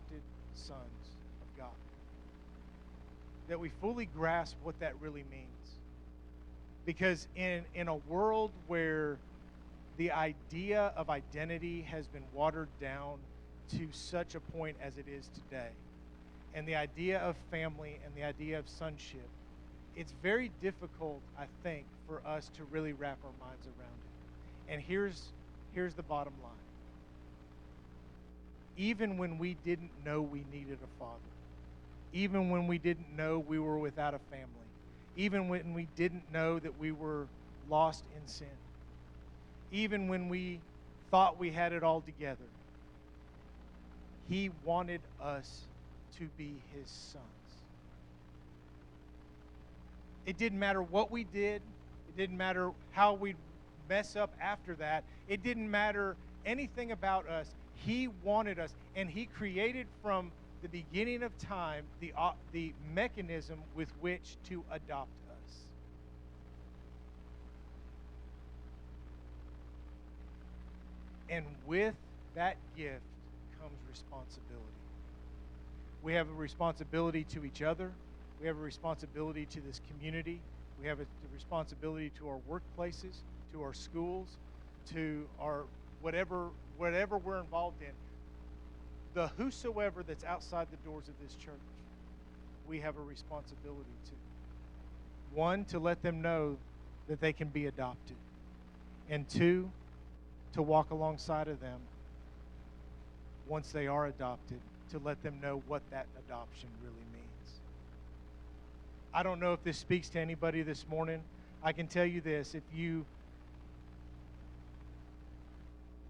adopted sons of God. That we fully grasp what that really means. Because in a world where the idea of identity has been watered down to such a point as it is today, and the idea of family and the idea of sonship, it's very difficult, I think, for us to really wrap our minds around it. And here's the bottom line. Even when we didn't know we needed a father, even when we didn't know we were without a family, even when we didn't know that we were lost in sin, even when we thought we had it all together, He wanted us to be His sons. It didn't matter what we did. It didn't matter how we'd mess up after that. It didn't matter anything about us. He wanted us, and He created from the beginning of time the mechanism with which to adopt us. And with that gift comes responsibility. We have a responsibility to each other. We have a responsibility to this community. We have a responsibility to our workplaces, to our schools, to our whatever we're involved in. The whosoever that's outside the doors of this church, we have a responsibility to. One, to let them know that they can be adopted. And two, to walk alongside of them once they are adopted, to let them know what that adoption really means. I don't know if this speaks to anybody this morning. I can tell you this: if you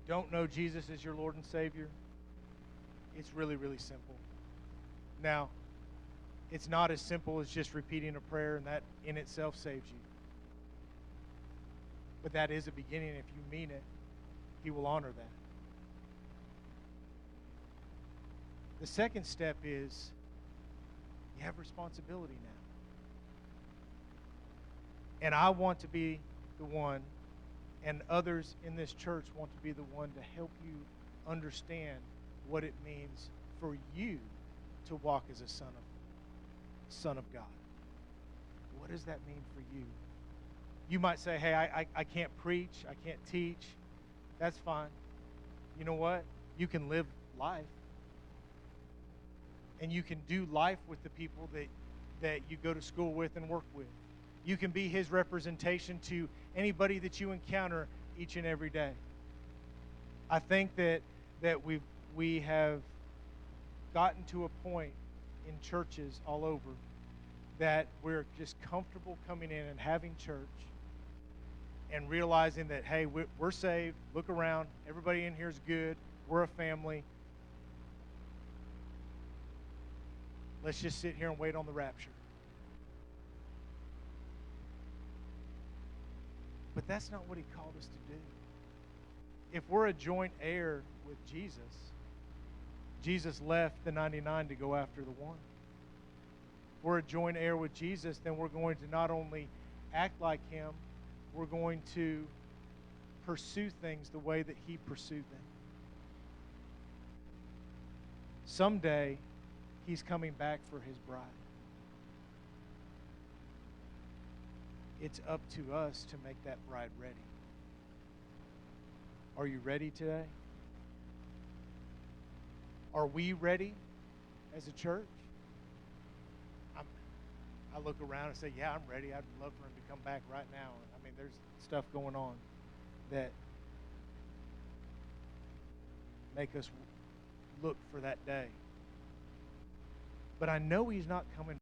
don't know Jesus as your Lord and Savior, it's really, really simple. Now, it's not as simple as just repeating a prayer, and that in itself saves you. But that is a beginning. If you mean it, He will honor that. The second step is you have responsibility now. And I want to be the one, and others in this church want to be the one to help you understand what it means for you to walk as a son of God. What does that mean for you? You might say, hey, I can't preach, I can't teach. That's fine. You know what? You can live life. And you can do life with the people that you go to school with and work with. You can be His representation to anybody that you encounter each and every day. I think that we have gotten to a point in churches all over that we're just comfortable coming in and having church and realizing that, hey, we're saved. Look around. Everybody in here is good. We're a family. Let's just sit here and wait on the rapture. But that's not what He called us to do. If we're a joint heir with Jesus, Jesus left the 99 to go after the one. If we're a joint heir with Jesus, then we're going to not only act like Him, we're going to pursue things the way that He pursued them. Someday, He's coming back for His bride. It's up to us to make that bride ready. Are you ready today? Are we ready as a church? I look around and say, yeah, I'm ready. I'd love for Him to come back right now. I mean, there's stuff going on that make us look for that day. But I know He's not coming